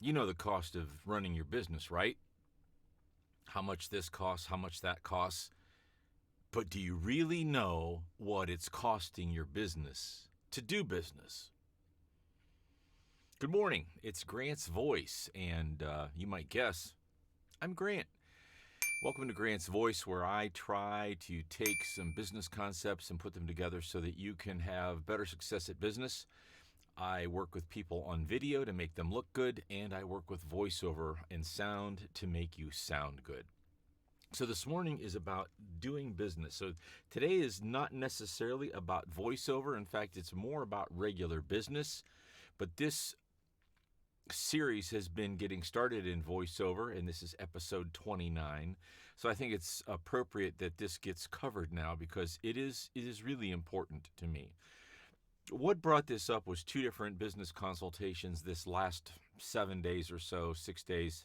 You know the cost of running your business, right? How much this costs, how much that costs. But do you really know what it's costing your business to do business? Good morning. It's Grant's Voice, and you might guess I'm Grant. Welcome to Grant's Voice, where I try to take some business concepts and put them together so that you can have better success at business. I work with people on video to make them look good, and I work with voiceover and sound to make you sound good. So this morning is about doing business. So today is not necessarily about voiceover. In fact, it's more about regular business. But this series has been getting started in voiceover, and this is episode 29. So I think it's appropriate that this gets covered now because it is really important to me. What brought this up was two different business consultations this last 7 days or so, 6 days,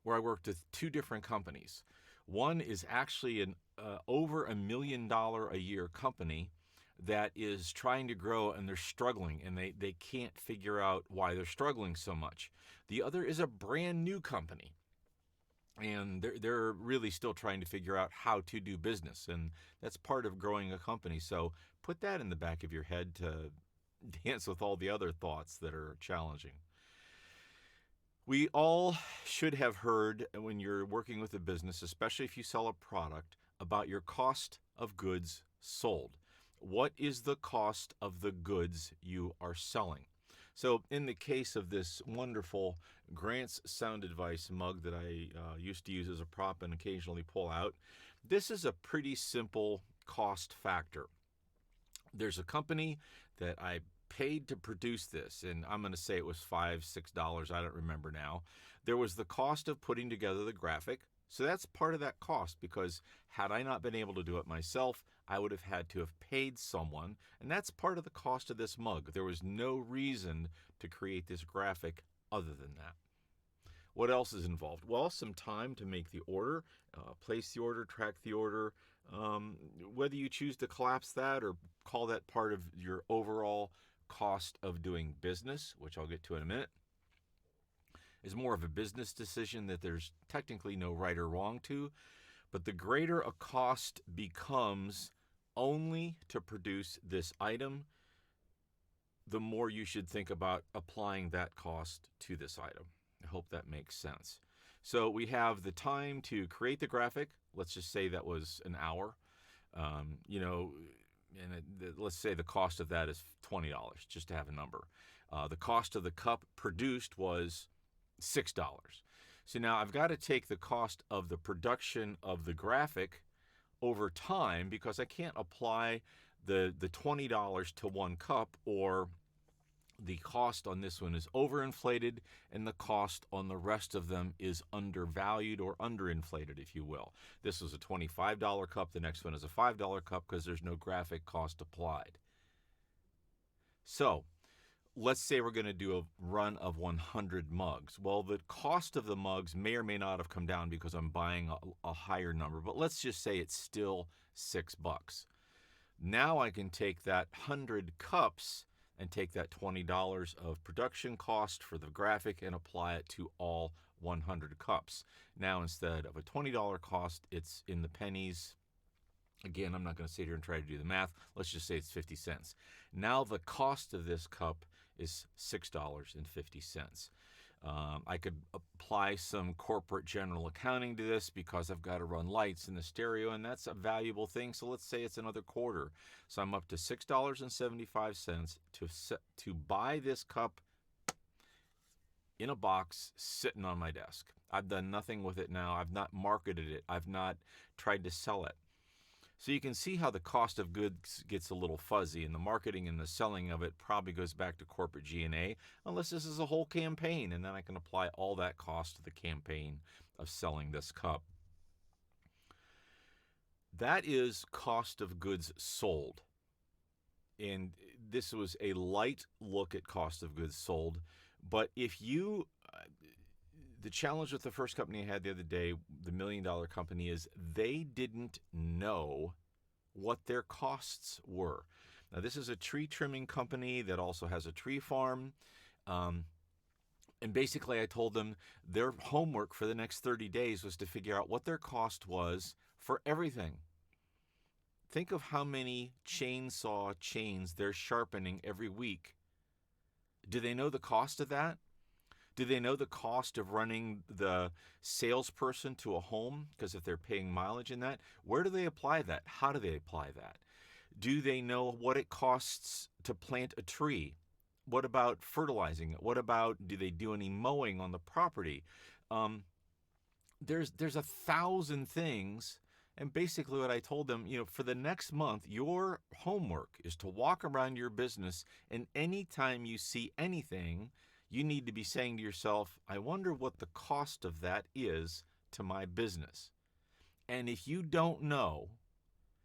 where I worked with two different companies. One is actually an over $1 million a year company that is trying to grow, and they're struggling, and they can't figure out why they're struggling so much. The other is a brand new company, and they're really still trying to figure out how to do business, and that's part of growing a company. So put that in the back of your head to dance with all the other thoughts that are challenging. We all should have heard when you're working with a business, especially if you sell a product, about your cost of goods sold. What is the cost of the goods you are selling? So in the case of this wonderful Grant's Sound Advice mug that I used to use as a prop and occasionally pull out, this is a pretty simple cost factor. There's a company that I paid to produce this, and I'm going to say it was $5, $6, I don't remember now. There was the cost of putting together the graphic. So that's part of that cost, because had I not been able to do it myself, I would have had to have paid someone, and that's part of the cost of this mug. There was no reason to create this graphic other than that. What else is involved? Well, some time to make the order, place the order, track the order. Whether you choose to collapse that or call that part of your overall cost of doing business, which I'll get to in a minute, is more of a business decision that there's technically no right or wrong to. But the greater a cost becomes only to produce this item, the more you should think about applying that cost to this item. I hope that makes sense. So we have the time to create the graphic. Let's just say that was an hour. Let's say the cost of that is $20, just to have a number. The cost of the cup produced was $6. So now I've got to take the cost of the production of the graphic over time, because I can't apply the $20 to one cup, or the cost on this one is overinflated and the cost on the rest of them is undervalued or underinflated, if you will. This was a $25 cup. The next one is a $5 cup because there's no graphic cost applied. So let's say we're going to do a run of 100 mugs. Well, the cost of the mugs may or may not have come down because I'm buying a higher number, but let's just say it's still $6. Now I can take that 100 cups and take that $20 of production cost for the graphic and apply it to all 100 cups. Now, instead of a $20 cost, it's in the pennies. Again, I'm not going to sit here and try to do the math. Let's just say it's 50 cents. Now the cost of this cup is $6.50. I could apply some corporate general accounting to this because I've got to run lights in the stereo, and that's a valuable thing. So let's say it's another quarter. So I'm up to $6.75 to buy this cup in a box sitting on my desk. I've done nothing with it now. I've not marketed it. I've not tried to sell it. So you can see how the cost of goods gets a little fuzzy, and the marketing and the selling of it probably goes back to corporate G&A, unless this is a whole campaign, and then I can apply all that cost to the campaign of selling this cup. That is cost of goods sold. And this was a light look at cost of goods sold. But if you... the challenge with the first company I had the other day, the $1 million company, is they didn't know what their costs were. Now, this is a tree trimming company that also has a tree farm. And basically, I told them their homework for the next 30 days was to figure out what their cost was for everything. Think of how many chainsaw chains they're sharpening every week. Do they know the cost of that? Do they know the cost of running the salesperson to a home? Because if they're paying mileage in that, where do they apply that? How do they apply that? Do they know what it costs to plant a tree? What about fertilizing it? What about, do they do any mowing on the property? There's 1,000 things. And basically what I told them, for the next month, your homework is to walk around your business, and anytime you see anything, you need to be saying to yourself, I wonder what the cost of that is to my business. And if you don't know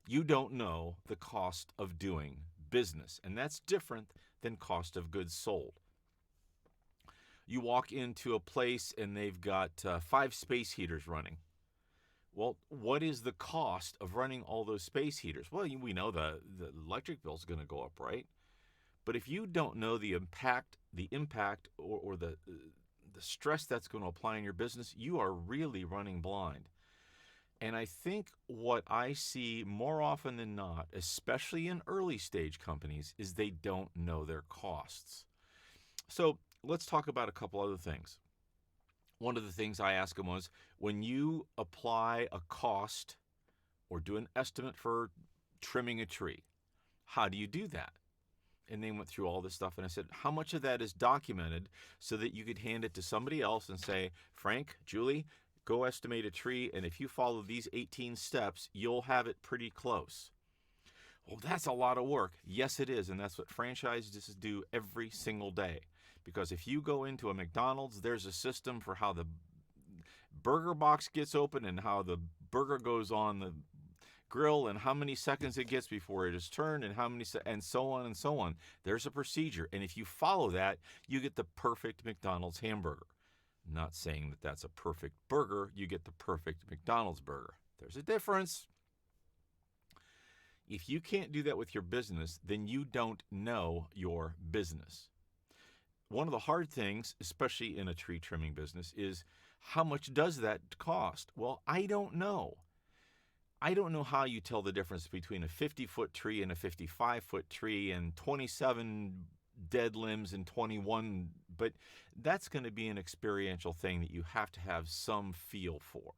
the cost of doing business. And that's different than cost of goods sold. You walk into a place and they've got 5 space heaters running. Well, what is the cost of running all those space heaters? Well, we know the electric bill is going to go up, right? But if you don't know the impact or the stress that's going to apply in your business, you are really running blind. And I think what I see more often than not, especially in early stage companies, is they don't know their costs. So let's talk about a couple other things. One of the things I asked them was, when you apply a cost or do an estimate for trimming a tree, how do you do that? And they went through all this stuff, and I said, how much of that is documented so that you could hand it to somebody else and say, Frank, Julie, go estimate a tree, and if you follow these 18 steps, you'll have it pretty close. Well, that's a lot of work. Yes, it is, and that's what franchises do every single day. Because if you go into a McDonald's, there's a system for how the burger box gets open and how the burger goes on the grill and how many seconds it gets before it is turned and and so on and so on. There's a procedure, and if you follow that, you get the perfect McDonald's hamburger. I'm not saying that that's a perfect burger. You get the perfect McDonald's burger. There's a difference. If you can't do that with your business, then you don't know your business. One of the hard things, especially in a tree trimming business, is how much does that cost? Well, I don't know. I don't know how you tell the difference between a 50-foot tree and a 55-foot tree and 27 dead limbs and 21, but that's going to be an experiential thing that you have to have some feel for.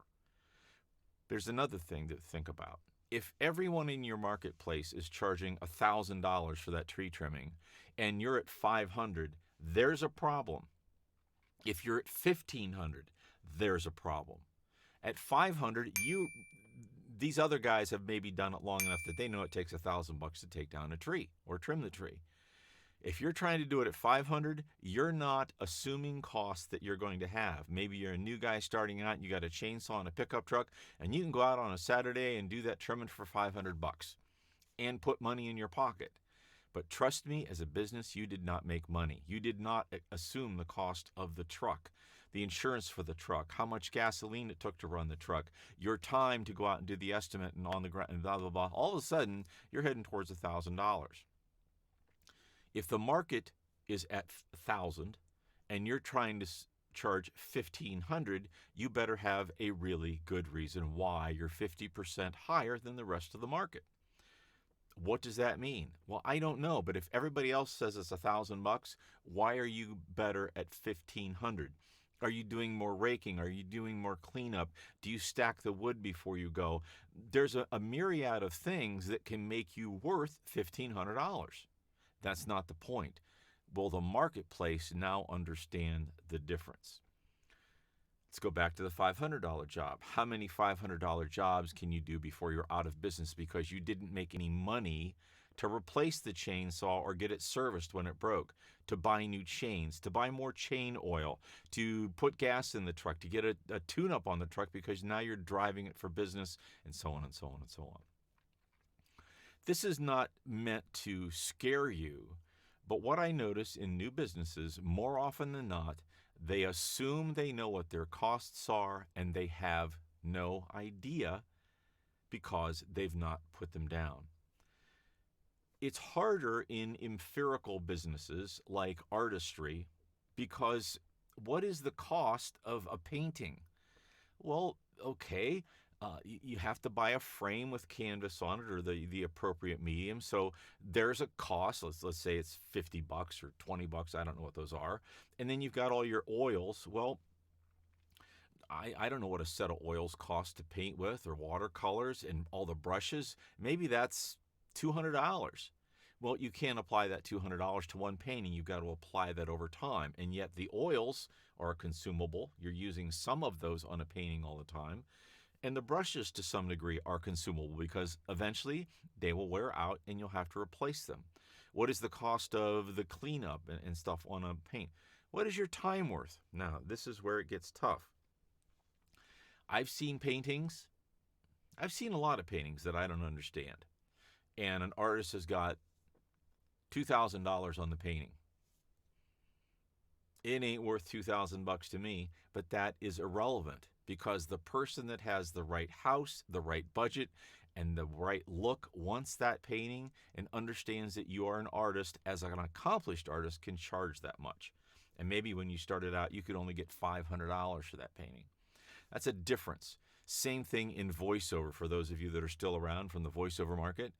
There's another thing to think about. If everyone in your marketplace is charging $1,000 for that tree trimming and you're at $500, there's a problem. If you're at $1,500, there's a problem. At $500, these other guys have maybe done it long enough that they know it takes $1,000 to take down a tree or trim the tree. If you're trying to do it at $500, you're not assuming costs that you're going to have. Maybe you're a new guy starting out, you got a chainsaw and a pickup truck, and you can go out on a Saturday and do that trimming for $500 and put money in your pocket. But trust me, as a business, you did not make money. You did not assume the cost of the truck, the insurance for the truck, how much gasoline it took to run the truck, your time to go out and do the estimate and on the ground and blah, blah, blah. All of a sudden, you're heading towards $1,000. If the market is at $1,000 and you're trying to charge $1,500, you better have a really good reason why you're 50% higher than the rest of the market. What does that mean? Well, I don't know, but if everybody else says it's $1,000, why are you better at $1,500? Are you doing more raking? Are you doing more cleanup? Do you stack the wood before you go? There's a myriad of things that can make you worth $1,500. That's not the point. Will the marketplace now understand the difference? Let's go back to the $500 job. How many $500 jobs can you do before you're out of business because you didn't make any money to replace the chainsaw or get it serviced when it broke, to buy new chains, to buy more chain oil, to put gas in the truck, to get a tune-up on the truck because now you're driving it for business, and so on and so on and so on. This is not meant to scare you, but what I notice in new businesses, more often than not, they assume they know what their costs are and they have no idea because they've not put them down. It's harder in empirical businesses like artistry because What is the cost of a painting? Well, okay. You have to buy a frame with canvas on it or the appropriate medium. So there's a cost. Let's say it's $50 or $20. I don't know what those are. And then you've got all your oils. Well, I don't know what a set of oils costs to paint with or watercolors and all the brushes. Maybe that's $200. Well, you can't apply that $200 to one painting. You've got to apply that over time. And yet the oils are consumable. You're using some of those on a painting all the time. And the brushes to some degree are consumable because eventually they will wear out and you'll have to replace them. What is the cost of the cleanup and stuff on a paint? What is your time worth? Now, this is where it gets tough. I've seen paintings. I've seen a lot of paintings that I don't understand. And an artist has got $2,000 on the painting. It ain't worth $2,000 to me, but that is irrelevant because the person that has the right house, the right budget, and the right look wants that painting and understands that you are an artist as an accomplished artist can charge that much. And maybe when you started out, you could only get $500 for that painting. That's a difference. Same thing in voiceover for those of you that are still around from the voiceover market.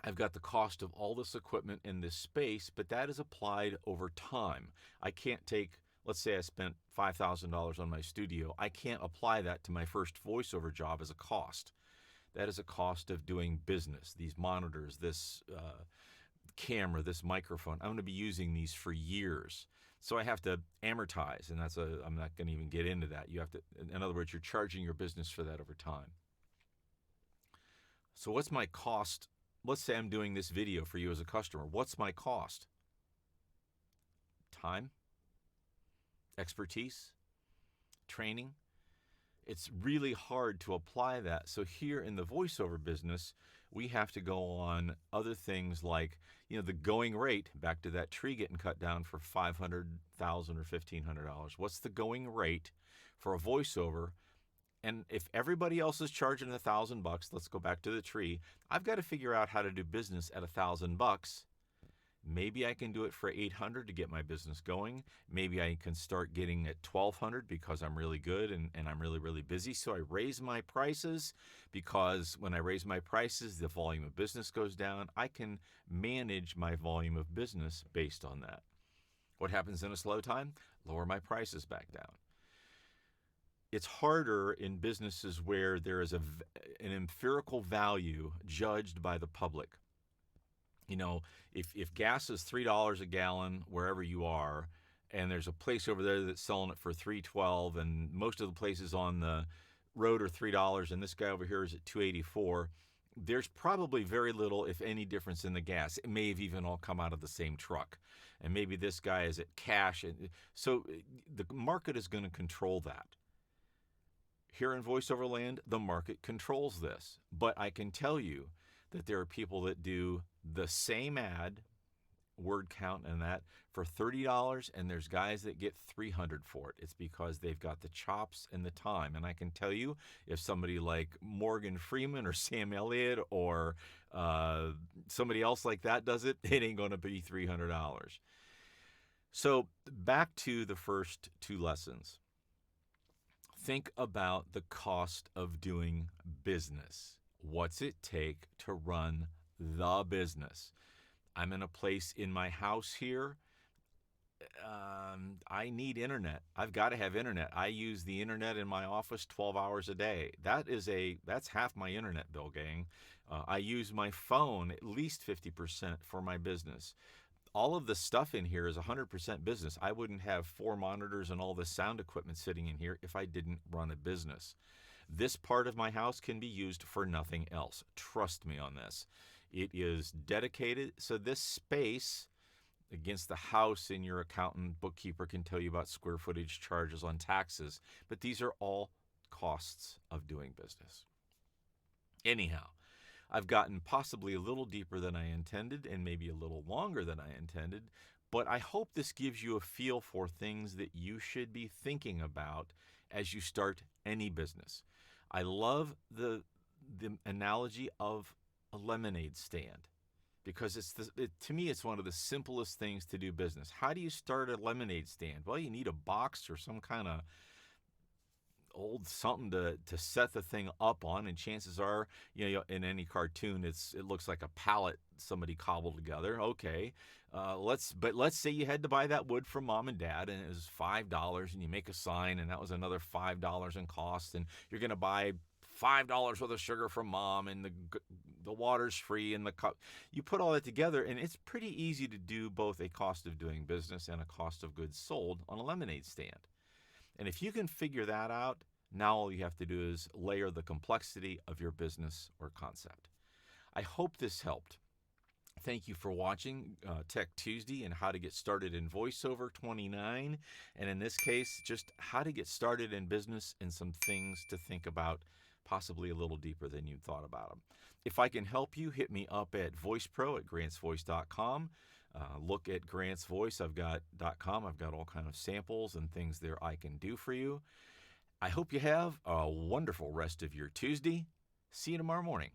I've got the cost of all this equipment in this space, but that is applied over time. I can't take, let's say I spent $5,000 on my studio. I can't apply that to my first voiceover job as a cost. That is a cost of doing business. These monitors, this camera, this microphone, I'm going to be using these for years. So I have to amortize, and I'm not going to even get into that. You have to, in other words, you're charging your business for that over time. So what's my cost? Let's say I'm doing this video for you as a customer. What's my cost? Time, expertise, training. It's really hard to apply that. So here in the voiceover business, we have to go on other things like, the going rate, back to that tree getting cut down for $500,000 or $1,500. What's the going rate for a voiceover? And if everybody else is charging $1,000, let's go back to the tree. I've got to figure out how to do business at $1,000. Maybe I can do it for $800 to get my business going. Maybe I can start getting at $1,200 because I'm really good and I'm really, really busy. So I raise my prices because when I raise my prices, the volume of business goes down. I can manage my volume of business based on that. What happens in a slow time? Lower my prices back down. It's harder in businesses where there is an empirical value judged by the public. If gas is $3 a gallon wherever you are, and there's a place over there that's selling it for $3.12, and most of the places on the road are $3, and this guy over here is at $2.84, there's probably very little, if any, difference in the gas. It may have even all come out of the same truck, and maybe this guy is at cash, and so the market is going to control that. Here in voiceover land, the market controls this, but I can tell you that there are people that do the same ad, word count and that, for $30, and there's guys that get $300 for it. It's because they've got the chops and the time. And I can tell you, if somebody like Morgan Freeman or Sam Elliott or somebody else like that does it, it ain't going to be $300. So back to the first two lessons. Think about the cost of doing business. What's it take to run the business? I'm in a place in my house here. I need internet. I've got to have internet. I use the internet in my office 12 hours a day. That's half my internet bill, gang. I use my phone at least 50% for my business. All of the stuff in here is 100% business. I wouldn't have 4 monitors and all this sound equipment sitting in here if I didn't run a business. This part of my house can be used for nothing else. Trust me on this. It is dedicated. So this space against the house, and your accountant, bookkeeper can tell you about square footage, charges on taxes. But these are all costs of doing business. Anyhow, I've gotten possibly a little deeper than I intended and maybe a little longer than I intended, but I hope this gives you a feel for things that you should be thinking about as you start any business. I love the analogy of a lemonade stand. because to me, it's one of the simplest things to do business. How do you start a lemonade stand? Well, you need a box or some kind of old something to set the thing up on, and chances are, in any cartoon, it looks like a pallet somebody cobbled together. Okay, let's say you had to buy that wood from mom and dad, and it was $5, and you make a sign, and that was another $5 in cost, and you're gonna buy $5 worth of sugar from mom, and the water's free, and the cup. You put all that together, and it's pretty easy to do both a cost of doing business and a cost of goods sold on a lemonade stand. And if you can figure that out, now all you have to do is layer the complexity of your business or concept. I hope this helped. Thank you for watching Tech Tuesday and how to get started in VoiceOver 29. And in this case, just how to get started in business and some things to think about, possibly a little deeper than you thought about them. If I can help you, hit me up at voicepro@grantsvoice.com. Look at Grant's Voice. I've got all kind of samples and things there I can do for you. I hope you have a wonderful rest of your Tuesday. See you tomorrow morning.